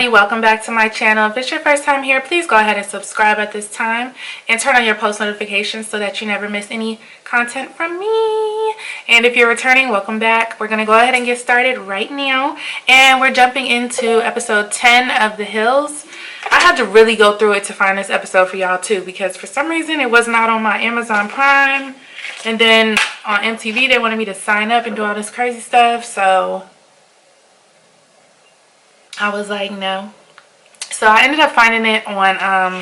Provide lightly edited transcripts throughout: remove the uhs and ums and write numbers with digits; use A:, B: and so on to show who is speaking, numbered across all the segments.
A: everybody, welcome back to my channel. If it's your first time here, please go ahead and subscribe at this time and turn on your post notifications so that you never miss any content from me. And if you're returning, welcome back. We're going to go ahead and get started right now, and we're jumping into episode 10 of The Hills. I had to really go through it to find this episode for y'all too, because for some reason it was not on my Amazon Prime, and then on MTV they wanted me to sign up and do all this crazy stuff, so I was like, no. So I ended up finding it on,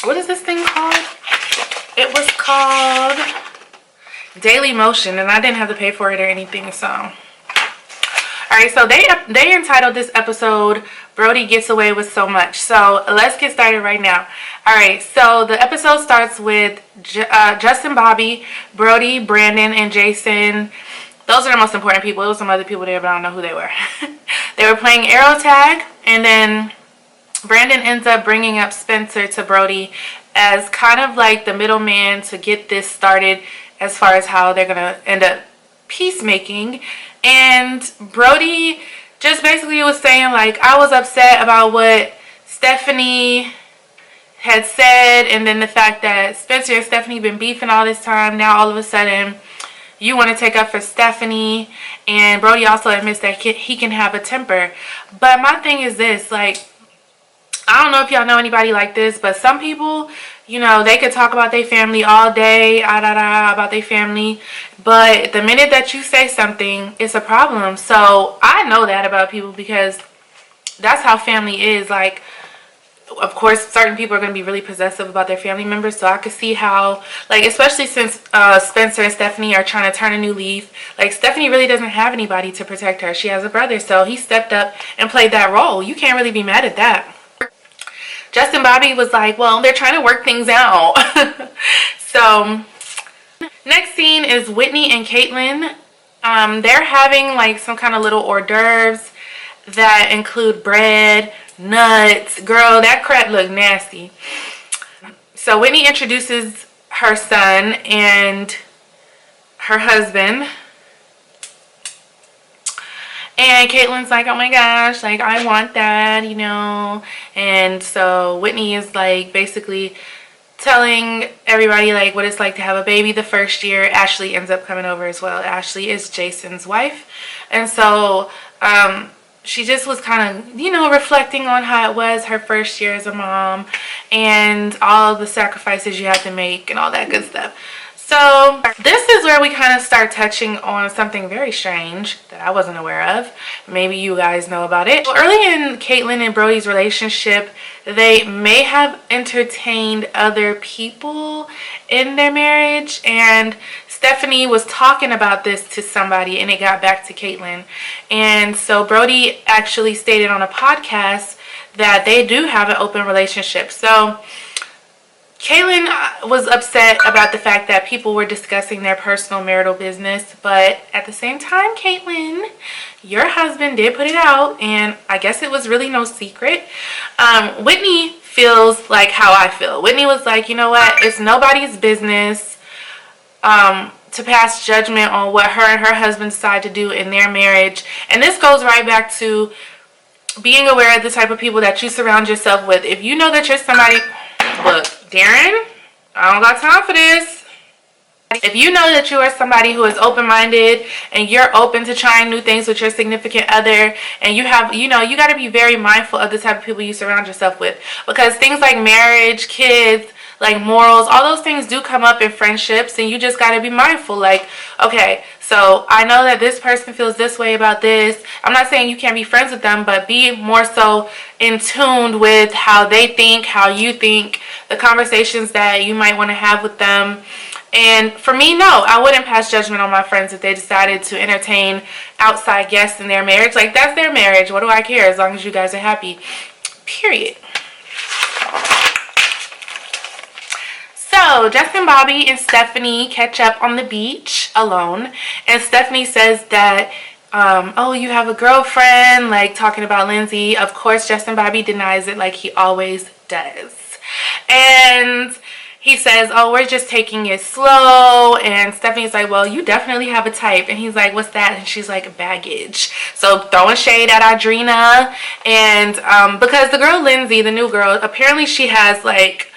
A: what is this thing called? It was called Daily Motion, and I didn't have to pay for it or anything, so. Alright, so they entitled this episode, Brody Gets Away With So Much. So let's get started right now. Alright, so the episode starts with Justin, Bobby, Brody, Brandon, and Jason. Those are the most important people. There was some other people there, but I don't know who they were. They were playing arrow tag, and then Brandon ends up bringing up Spencer to Brody as kind of like the middleman to get this started as far as how they're going to end up peacemaking. And Brody just basically was saying, like, I was upset about what Stephanie had said, and then the fact that Spencer and Stephanie been beefing all this time. Now all of a sudden you want to take up for Stephanie, and Brody also admits that he can have a temper. But my thing is this, like, I don't know if y'all know anybody like this, but some people, you know, they could talk about their family all day, about their family, but the minute that you say something, it's a problem. So I know that about people because that's how family is. Like, of course, certain people are going to be really possessive about their family members, so I could see how, like, especially since Spencer and Stephanie are trying to turn a new leaf. Like, Stephanie really doesn't have anybody to protect her. She has a brother, so he stepped up and played that role. You can't really be mad at that. Justin Bobby was like, well, they're trying to work things out. So next scene is Whitney and Kaitlynn. They're having like some kind of little hors d'oeuvres that include bread, nuts. Girl, that crap looked nasty. So Whitney introduces her son and her husband, and Kaitlynn's like, oh my gosh, like, I want that, you know. And so Whitney is like basically telling everybody like what it's like to have a baby the first year. Ashley ends up coming over as well. Ashley is Jason's wife. And so she just was kind of, you know, reflecting on how it was her first year as a mom and all the sacrifices you had to make and all that good stuff. So this is where we kind of start touching on something very strange that I wasn't aware of. Maybe you guys know about it. Well, early in Kaitlynn and Brody's relationship, they may have entertained other people in their marriage, and Stephanie was talking about this to somebody, and it got back to Kaitlynn. And so Brody actually stated on a podcast that they do have an open relationship. So Kaitlynn was upset about the fact that people were discussing their personal marital business, but at the same time, Kaitlynn, your husband did put it out, and I guess it was really no secret. Whitney feels like how I feel. Whitney was like, you know what, it's nobody's business to pass judgment on what her and her husband decide to do in their marriage. And this goes right back to being aware of the type of people that you surround yourself with. If you know that you're somebody, look, Darren, I don't got time for this. If you know that you are somebody who is open-minded and you're open to trying new things with your significant other, and you have, you know, you got to be very mindful of the type of people you surround yourself with, because things like marriage, kids, like morals, all those things do come up in friendships, and you just got to be mindful. Like, okay, so I know that this person feels this way about this. I'm not saying you can't be friends with them, but be more so in tune with how they think, how you think, the conversations that you might want to have with them. And for me, no, I wouldn't pass judgment on my friends if they decided to entertain outside guests in their marriage. Like, that's their marriage. What do I care, as long as you guys are happy? Period. So Justin, Bobby, and Stephanie catch up on the beach alone, and Stephanie says that oh, you have a girlfriend, like talking about Lindsay. Of course, Justin Bobby denies it like he always does. And he says, oh, we're just taking it slow. And Stephanie's like, well, you definitely have a type. And he's like, what's that? And she's like, baggage. So throwing shade at Audrina. And because the girl Lindsay, the new girl, apparently she has like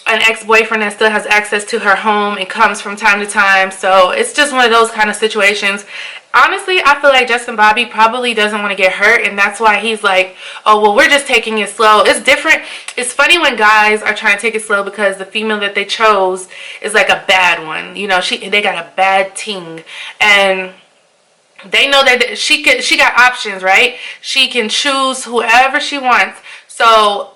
A: an ex-boyfriend that still has access to her home and comes from time to time. So it's just one of those kind of situations. Honestly, I feel like Justin Bobby probably doesn't want to get hurt, and that's why he's like, oh, well, we're just taking it slow. It's different. It's funny when guys are trying to take it slow because the female that they chose is like a bad one. You know, they got a bad ting, and they know that she got options, right? She can choose whoever she wants. So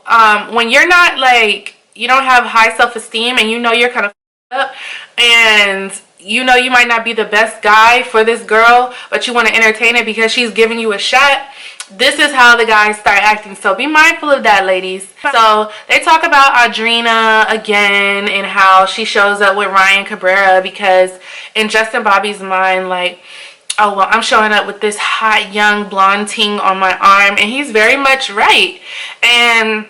A: when you're not like, you don't have high self-esteem, and you know you're kind of up, and you know you might not be the best guy for this girl, but you want to entertain it because she's giving you a shot, this is how the guys start acting. So be mindful of that, ladies. So they talk about Audrina again and how she shows up with Ryan Cabrera because in Justin Bobby's mind, like, oh, well, I'm showing up with this hot young blonde ting on my arm, and he's very much right. And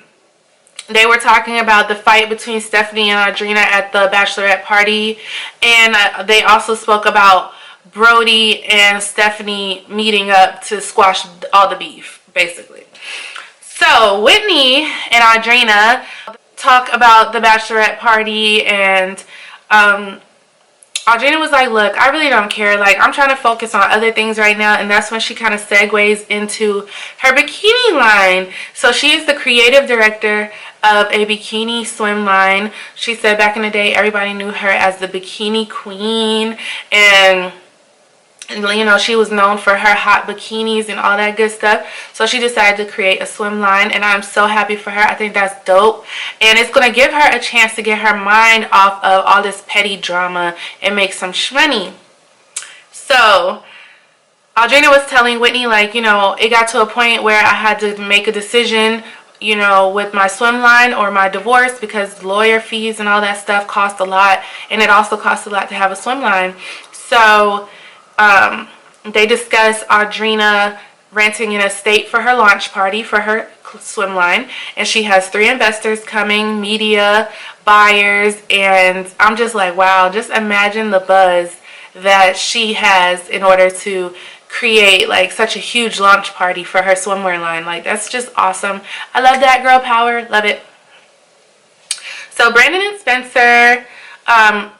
A: they were talking about the fight between Stephanie and Audrina at the bachelorette party. And they also spoke about Brody and Stephanie meeting up to squash all the beef, basically. So Whitney and Audrina talk about the bachelorette party, and Audrina was like, look, I really don't care. Like, I'm trying to focus on other things right now. And that's when she kind of segues into her bikini line. So she is the creative director of a bikini swim line. She said back in the day, everybody knew her as the bikini queen. And you know, she was known for her hot bikinis and all that good stuff. So she decided to create a swim line, and I'm so happy for her. I think that's dope, and it's going to give her a chance to get her mind off of all this petty drama and make some shmoney. So Audrina was telling Whitney, like, you know, it got to a point where I had to make a decision, you know, with my swim line or my divorce, because lawyer fees and all that stuff cost a lot, and it also costs a lot to have a swim line. So they discuss Audrina renting an estate for her launch party for her swim line, and she has 3 investors coming, media, buyers, and I'm just like, wow, just imagine the buzz that she has in order to create like such a huge launch party for her swimwear line. Like, that's just awesome. I love that, girl power, love it. So Brandon and Spencer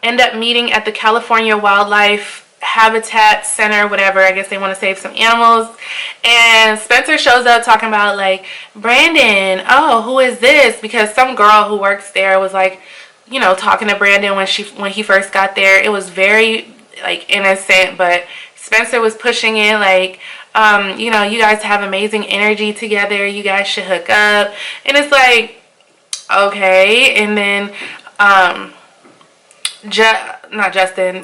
A: end up meeting at the California Wildlife Habitat Center, whatever. I guess they want to save some animals, and Spencer shows up talking about like, Brandon, oh, who is this? Because some girl who works there was like, you know, talking to Brandon when he first got there. It was very like innocent, but Spencer was pushing it like, you know, you guys have amazing energy together, you guys should hook up. And it's like, okay. And then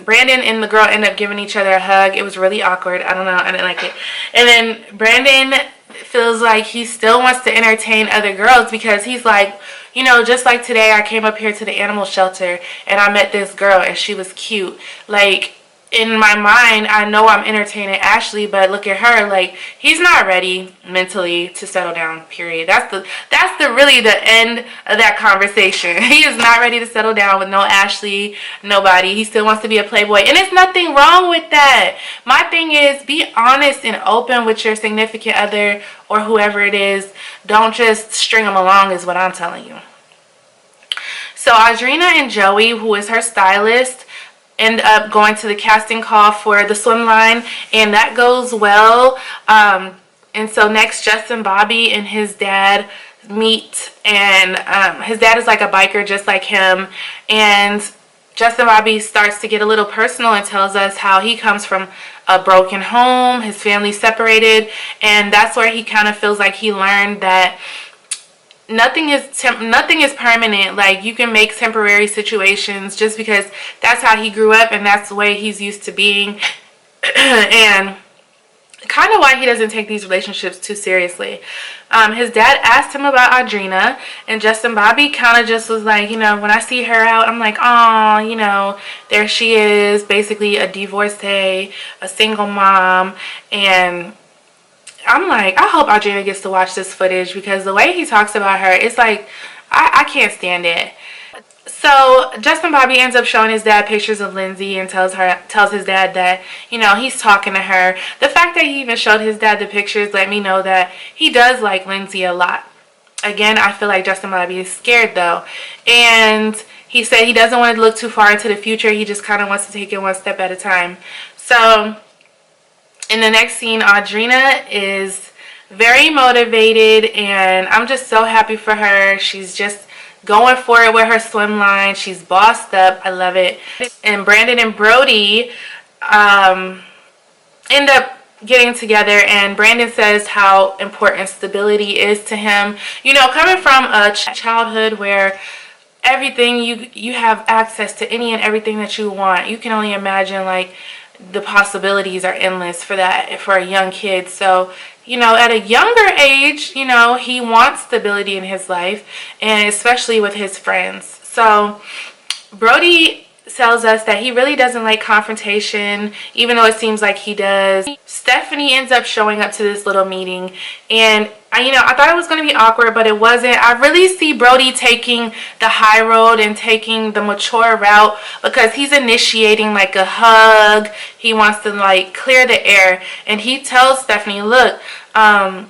A: Brandon and the girl end up giving each other a hug. It was really awkward. I don't know, I didn't like it. And then Brandon feels like he still wants to entertain other girls because he's like, you know, just like today I came up here to the animal shelter and I met this girl and she was cute. Like, in my mind, I know I'm entertaining Ashley, but look at her. Like, he's not ready mentally to settle down, period. That's really the end of that conversation. He is not ready to settle down with no Ashley, nobody. He still wants to be a playboy, and there's nothing wrong with that. My thing is, be honest and open with your significant other or whoever it is. Don't just string them along, is what I'm telling you. So Audrina and Joey, who is her stylist, end up going to the casting call for the swim line, and that goes well. And so next, Justin Bobby and his dad meet, and his dad is like a biker just like him, and Justin Bobby starts to get a little personal and tells us how he comes from a broken home, his family separated, and that's where he kind of feels like he learned that nothing is permanent. Like, you can make temporary situations just because that's how he grew up and that's the way he's used to being. And kind of why he doesn't take these relationships too seriously. His dad asked him about Audrina, and Justin Bobby kind of just was like, you know, when I see her out, I'm like, oh, you know, there she is, basically a divorcee, a single mom. And I'm like, I hope Audrina gets to watch this footage, because the way he talks about her, it's like, I can't stand it. So Justin Bobby ends up showing his dad pictures of Lindsay and tells his dad that, you know, he's talking to her. The fact that he even showed his dad the pictures let me know that he does like Lindsay a lot. Again, I feel like Justin Bobby is scared though. And he said he doesn't want to look too far into the future. He just kind of wants to take it one step at a time. So in the next scene, Audrina is very motivated and I'm just so happy for her. She's just going for it with her swim line. She's bossed up. I love it. And Brandon and Brody end up getting together, and Brandon says how important stability is to him. You know, coming from a childhood where everything you have access to any and everything that you want, you can only imagine like the possibilities are endless for that for a young kid. So, you know, at a younger age, you know, he wants stability in his life, and especially with his friends. So Brody tells us that he really doesn't like confrontation, even though it seems like he does. Stephanie ends up showing up to this little meeting, and I thought it was going to be awkward, but it wasn't. I really see Brody taking the high road and taking the mature route, because he's initiating like a hug. He wants to like clear the air, and he tells Stephanie, look, I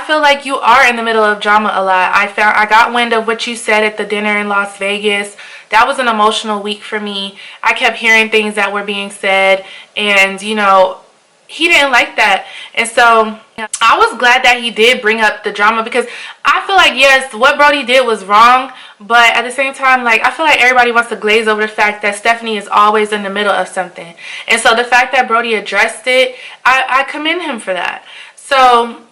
A: feel like you are in the middle of drama a lot. I got wind of what you said at the dinner in Las Vegas. That was an emotional week for me. I kept hearing things that were being said, and you know, he didn't like that. And so I was glad that he did bring up the drama, because I feel like, yes, what Brody did was wrong, but at the same time, like, I feel like everybody wants to glaze over the fact that Stephanie is always in the middle of something. And so the fact that Brody addressed it, I commend him for that. So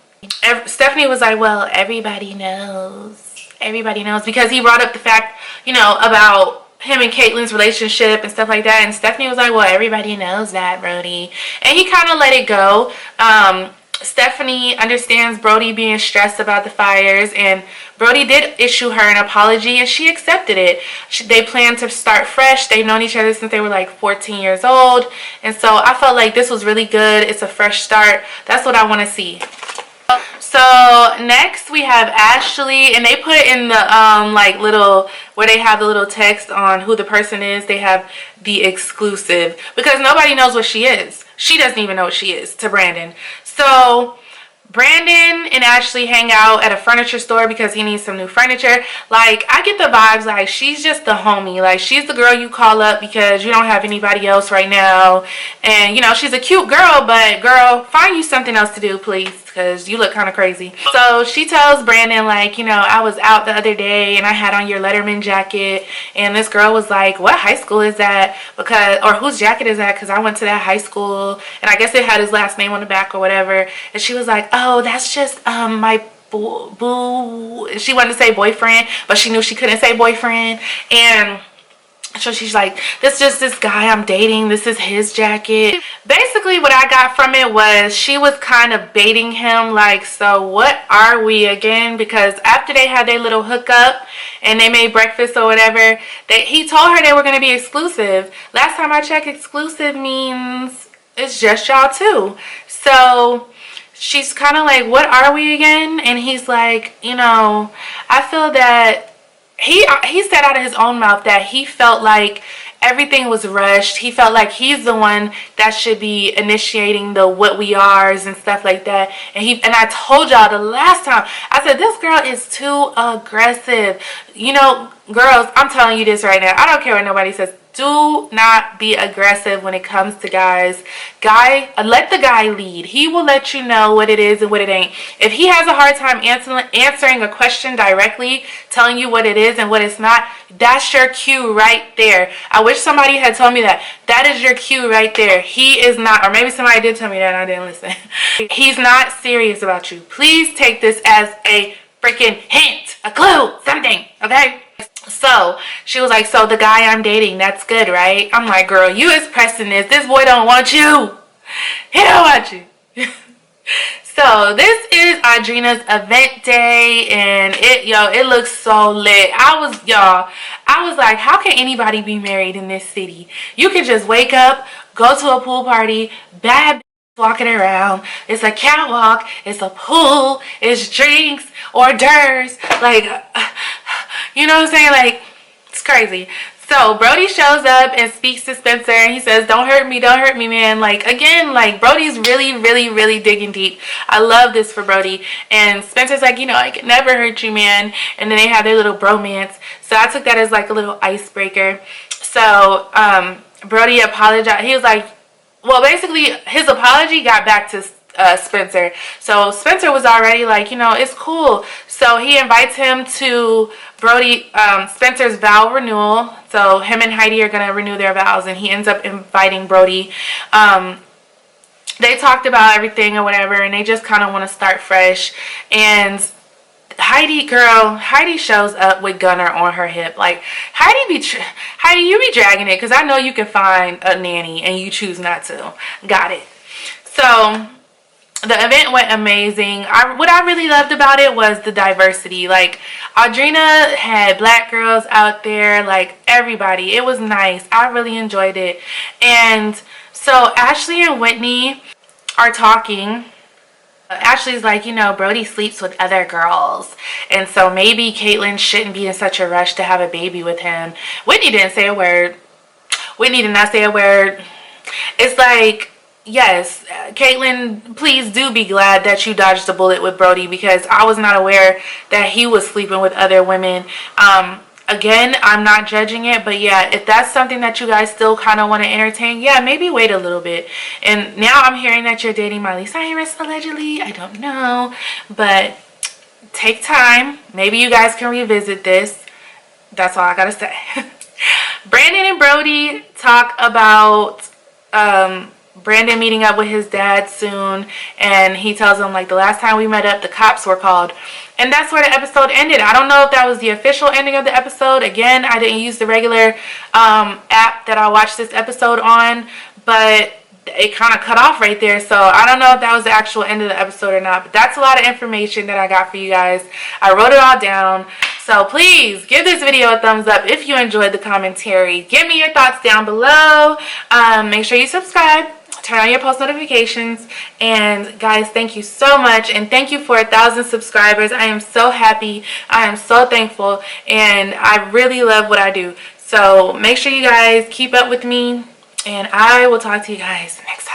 A: Stephanie was like, well, everybody knows, because he brought up the fact, you know, about him and Kaitlyn's relationship and stuff like that, and Stephanie was like, well, everybody knows that, Brody. And he kind of let it go. Stephanie understands Brody being stressed about the fires, and Brody did issue her an apology, and she accepted it. They plan to start fresh. They've known each other since they were like 14 years old, and so I felt like this was really good. It's a fresh start. That's what I want to see. So next we have Ashley, and they put in the like little, where they have the little text on who the person is. They have the exclusive, because nobody knows what she is. She doesn't even know what she is to Brandon. So Brandon and Ashley hang out at a furniture store because he needs some new furniture. Like, I get the vibes like she's just the homie. Like, she's the girl you call up because you don't have anybody else right now. And, you know, she's a cute girl, but girl, find you something else to do, please, because you look kind of crazy. So she tells Brandon, like, you know, I was out the other day and I had on your Letterman jacket. And this girl was like, what high school is that? Because, or whose jacket is that? Because I went to that high school. And I guess it had his last name on the back or whatever. And she was like, oh, that's just my boo. She wanted to say boyfriend, but she knew she couldn't say boyfriend. And so she's like, this just this guy I'm dating, this is his jacket. Basically what I got from it was she was kind of baiting him, like, so what are we again? Because after they had their little hookup and they made breakfast or whatever, he told her they were going to be exclusive. Last time I checked, exclusive means it's just y'all two. So she's kind of like, what are we again? And he's like, you know, I feel that he said out of his own mouth that he felt like everything was rushed. He felt like he's the one that should be initiating the what we are's and stuff like that. And I told y'all the last time, I said, this girl is too aggressive. You know, girls, I'm telling you this right now. I don't care what nobody says. Do not be aggressive when it comes to guys. Let the guy lead. He will let you know what it is and what it ain't. If he has a hard time answering a question directly, telling you what it is and what it's not, that's your cue right there. I wish somebody had told me that. That is your cue right there. He is not, or maybe somebody did tell me that and I didn't listen. He's not serious about you. Please take this as a freaking hint, a clue, something, okay? So she was like, so the guy I'm dating, that's good, right? I'm like, girl, you is pressing this. This boy don't want you. He don't want you. So this is Audrina's event day, and it looks so lit. I was like, how can anybody be married in this city? You can just wake up, go to a pool party, bad walking around. It's a catwalk, it's a pool, it's drinks, hors d'oeuvres, like, you know what I'm saying? Like, crazy. So Brody shows up and speaks to Spencer, and he says, don't hurt me, man. Like, again, like, Brody's really digging deep. I love this for Brody. And Spencer's like, you know, I can never hurt you, man. And then they have their little bromance. So I took that as like a little icebreaker. So Brody apologized. He was like, well, basically his apology got back to Spencer. So Spencer was already like, you know, it's cool. So he invites him to Spencer's vow renewal. So him and Heidi are gonna renew their vows, and he ends up inviting Brody. They talked about everything or whatever, and they just kind of want to start fresh. And Heidi shows up with Gunner on her hip. Like, Heidi, you be dragging it, because I know you can find a nanny and you choose not to. Got it. So the event went amazing. What I really loved about it was the diversity. Like, Audrina had black girls out there, like everybody. It was nice. I really enjoyed it. And so Ashley and Whitney are talking. Ashley's like, you know, Brody sleeps with other girls, and so maybe Kaitlynn shouldn't be in such a rush to have a baby with him. Whitney didn't say a word. Whitney did not say a word. It's like, yes, Kaitlynn, please do be glad that you dodged the bullet with Brody, because I was not aware that he was sleeping with other women. Again, I'm not judging it, but yeah, if that's something that you guys still kind of want to entertain, yeah, maybe wait a little bit. And now I'm hearing that you're dating Miley Cirus, allegedly. I don't know, but take time. Maybe you guys can revisit this. That's all I gotta say. Brandon and Brody talk about Brandon meeting up with his dad soon, and he tells him, like, the last time we met up, the cops were called. And that's where the episode ended. I don't know if that was the official ending of the episode. Again, I didn't use the regular app that I watched this episode on, but it kind of cut off right there. So I don't know if that was the actual end of the episode or not, but that's a lot of information that I got for you guys. I wrote it all down. So please give this video a thumbs up if you enjoyed the commentary. Give me your thoughts down below. Make sure you subscribe. Turn on your post notifications. And guys, thank you so much, and thank you for 1,000 subscribers. I am so happy. I am so thankful, and I really love what I do. So make sure you guys keep up with me, and I will talk to you guys next time.